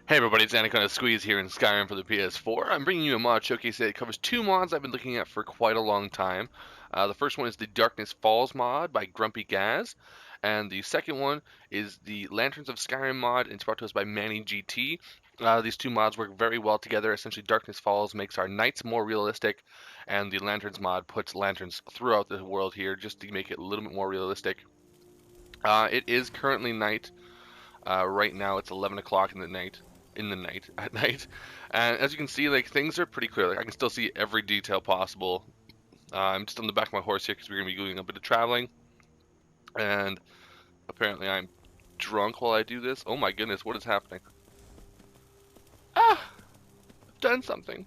Hey everybody, it's Anaconda Squeeze here in Skyrim for the PS4. I'm bringing you a mod showcase that covers two mods I've been looking at for quite a long time. The first one is the Darkness Falls mod by Grumpy Gaz, and the second one is the Lanterns of Skyrim mod, and it's brought to us by Manny GT. These two mods work very well together. Essentially, Darkness Falls makes our nights more realistic, and the Lanterns mod puts lanterns throughout the world here just to make it a little bit more realistic. It is currently night. Right now it's 11 o'clock in the night, at night, and as you can see, like things are pretty clear. Like I can still see every detail possible. I'm just on the back of my horse here because we're gonna be doing a bit of traveling, and apparently I'm drunk while I do this. Oh my goodness, what is happening? Ah, I've done something.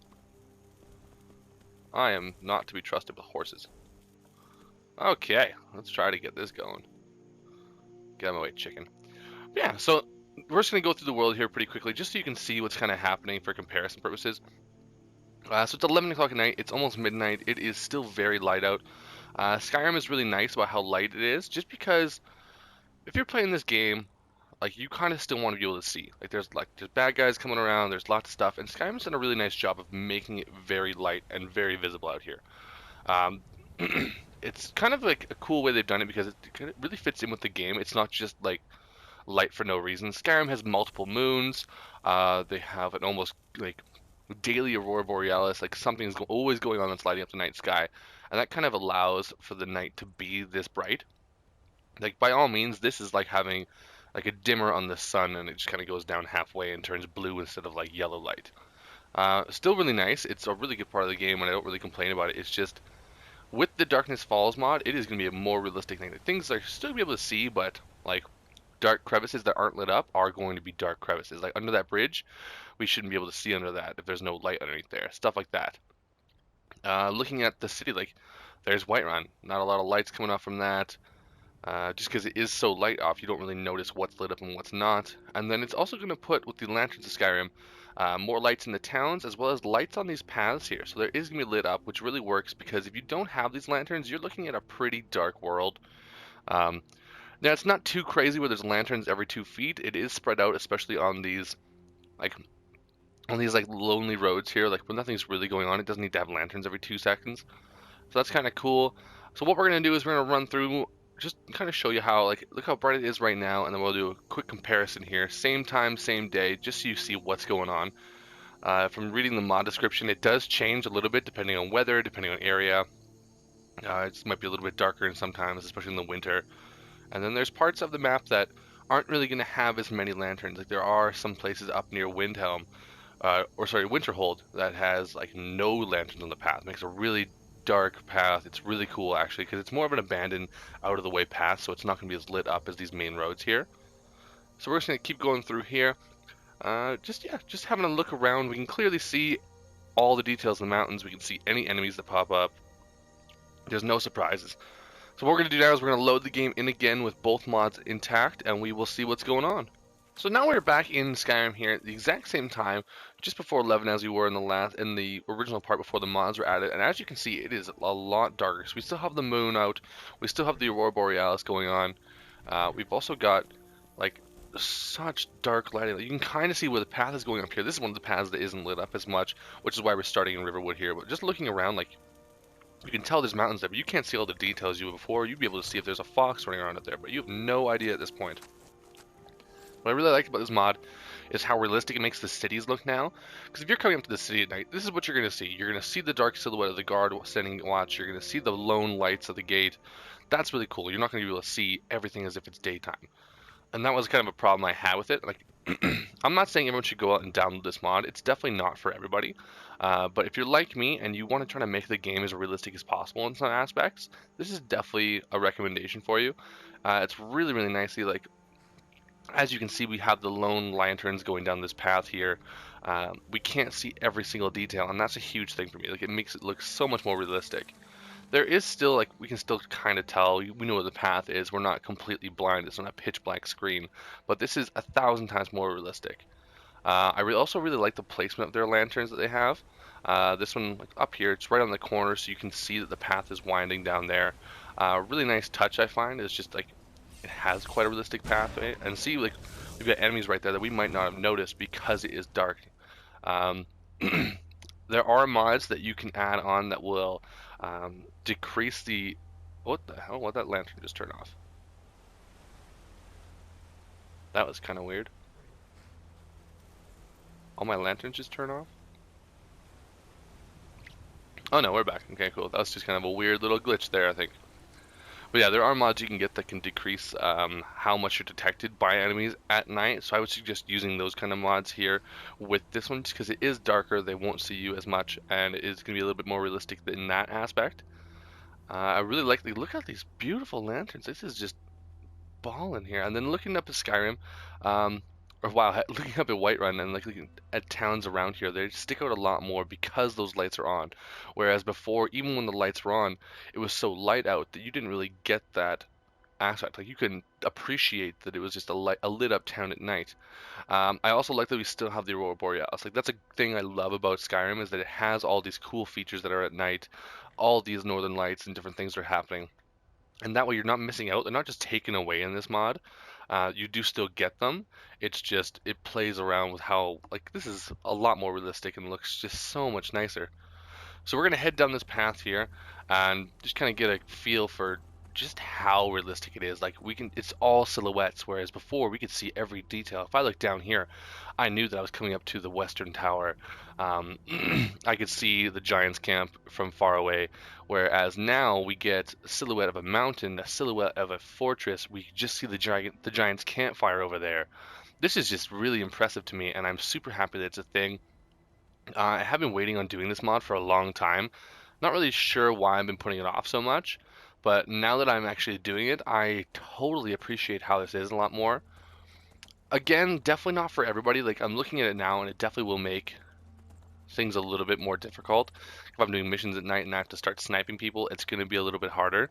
I am not to be trusted with horses. Okay, let's try to get this going. Get out of my way, chicken. Yeah, so we're just gonna go through the world here pretty quickly, just so you can see what's kind of happening for comparison purposes. So it's 11 o'clock at night. It's almost midnight. It is still very light out. Skyrim is really nice about how light it is, just because if you're playing this game, like you kind of still want to be able to see. There's bad guys coming around. There's lots of stuff, and Skyrim's done a really nice job of making it very light and very visible out here. Um, it's kind of like a cool way they've done it because it kind of really fits in with the game. It's not just like light for no reason. Skyrim has multiple moons. They have an almost like daily aurora borealis, like something's always going on that's lighting up the night sky, and that kind of allows for the night to be this bright. Like by all means, this is like having like a dimmer on the sun, and it just kind of goes down halfway and turns blue instead of like yellow light. Still really nice. It's a really good part of the game, and I don't really complain about it. It's just with the Darkness Falls mod, it is going to be a more realistic thing. Like, things are still gonna be able to see, but like dark crevices that aren't lit up are going to be dark crevices. Like under that bridge, we shouldn't be able to see under that if there's no light underneath there. Stuff like that. Looking at the city, like there's Whiterun. Not a lot of lights coming off from that. Just because it is so light off, you don't really notice what's lit up and what's not. And then it's also going to put, with the lanterns of Skyrim, more lights in the towns as well as lights on these paths here. So there is going to be lit up, which really works because if you don't have these lanterns, you're looking at a pretty dark world. Um, Now it's not too crazy where there's lanterns every 2 feet. It is spread out, especially like on these like lonely roads here, like when nothing's really going on. It doesn't need to have lanterns every 2 seconds. So that's kind of cool. So what we're gonna do is we're gonna run through, just kind of show you how, like, look how bright it is right now, and then we'll do a quick comparison here. Same time, same day, just so you see what's going on. From reading the mod description, it does change a little bit depending on weather, depending on area. It just might be a little bit darker sometimes, especially in the winter. And then there's parts of the map that aren't really going to have as many lanterns. Like there are some places up near Windhelm, Winterhold, that has like no lanterns on the path. It makes a really dark path. It's really cool actually because it's more of an abandoned, out of the way path, so it's not going to be as lit up as these main roads here. So we're just going to keep going through here. Just having a look around. We can clearly see all the details of the mountains. We can see any enemies that pop up. There's no surprises. So what we're going to do now is we're going to load the game in again with both mods intact, and we will see what's going on. So now we're back in Skyrim here at the exact same time, just before 11 as we were in the original part before the mods were added. And as you can see, it is a lot darker. So we still have the moon out, we still have the aurora borealis going on. We've also got like such dark lighting. You can kind of see where the path is going up here. This is one of the paths that isn't lit up as much, which is why we're starting in Riverwood here. But just looking around, like you can tell there's mountains there, but you can't see all the details you would before. You'd be able to see if there's a fox running around up there, but you have no idea at this point. What I really like about this mod is how realistic it makes the cities look now. Because if you're coming up to the city at night, this is what you're going to see. You're going to see the dark silhouette of the guard standing watch. You're going to see the lone lights of the gate. That's really cool. You're not going to be able to see everything as if it's daytime. And that was kind of a problem I had with it. Like, I'm not saying everyone should go out and download this mod. It's definitely not for everybody. But if you're like me and you want to try to make the game as realistic as possible in some aspects, this is definitely a recommendation for you. It's really, really nicely, like, as you can see, we have the lone lanterns going down this path here. We can't see every single detail, and that's a huge thing for me. Like, it makes it look so much more realistic. There is still, like, we can still kind of tell, we know what the path is. We're not completely blind. It's not a pitch black screen, but this is 1,000 times more realistic. Also really like the placement of their lanterns that they have. This one, like, up here, it's right on the corner, so you can see that the path is winding down there. Really nice touch, I find. It's just like it has quite a realistic pathway. And see, like, we've got enemies right there that we might not have noticed because it is dark. Um, there are mods that you can add on that will decrease the... What the hell? What that lantern just turned off? That was kind of weird. All my lanterns just turn off? Oh no, we're back. Okay, cool. That was just kind of a weird little glitch there, I think. But yeah, there are mods you can get that can decrease how much you're detected by enemies at night. So I would suggest using those kind of mods here with this one, because it is darker. They won't see you as much, and it is going to be a little bit more realistic in that aspect. I really like look at these beautiful lanterns. This is just balling here. And then looking up at Skyrim, or wow, looking up at Whiterun and like looking at towns around here, they stick out a lot more because those lights are on. Whereas before, even when the lights were on, it was so light out that you didn't really get that aspect. Like you couldn't appreciate that it was just a lit up town at night. I also like that we still have the Aurora Borealis. Like that's a thing I love about Skyrim, is that it has all these cool features that are at night, all these northern lights and different things are happening. And that way you're not missing out. They're not just taken away in this mod. You do still get them. It's just, it plays around with how, like, this is a lot more realistic and looks just so much nicer. So we're going to head down this path here and just kind of get a feel for just how realistic it is. Like it's all silhouettes, whereas before we could see every detail. If I look down here, I knew that I was coming up to the western tower. I could see the giant's camp from far away, whereas now we get a silhouette of a mountain, a silhouette of a fortress. We just see the giant's campfire over there. This is just really impressive to me, and I'm super happy that it's a thing. I have been waiting on doing this mod for a long time. Not really sure why I've been putting it off so much, but now that I'm actually doing it, I totally appreciate how this is a lot more. Again, definitely not for everybody. Like, I'm looking at it now, and it definitely will make things a little bit more difficult. If I'm doing missions at night and I have to start sniping people, it's going to be a little bit harder.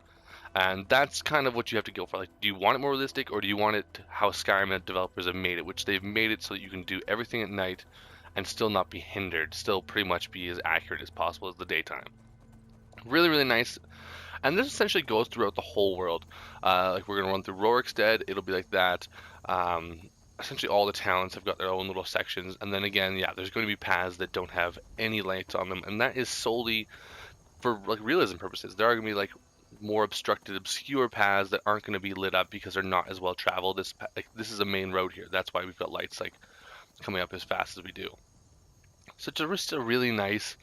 And that's kind of what you have to go for. Like, do you want it more realistic, or do you want it how Skyrim developers have made it, which they've made it so that you can do everything at night and still not be hindered, still pretty much be as accurate as possible as the daytime. Really, really nice. And this essentially goes throughout the whole world. Like, we're going to run through Rorikstead, it'll be like that. Essentially all the towns have got their own little sections, and then again, yeah, there's going to be paths that don't have any lights on them, and that is solely for like realism purposes. There are going to be like more obstructed, obscure paths that aren't going to be lit up because they're not as well traveled. This is a main road here. That's why we've got lights like coming up as fast as we do. So it's just a really nice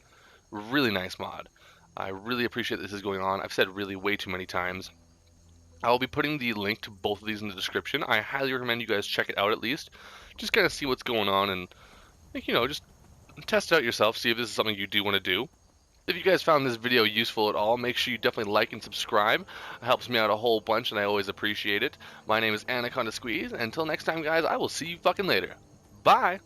mod. I really appreciate this is going on. I've said really way too many times. I'll be putting the link to both of these in the description. I highly recommend you guys check it out at least. Just kind of see what's going on and, like, you know, just test it out yourself, see if this is something you do want to do. If you guys found this video useful at all, make sure you definitely like and subscribe. It helps me out a whole bunch and I always appreciate it. My name is Anaconda Squeeze. Until next time, guys, I will see you fucking later. Bye!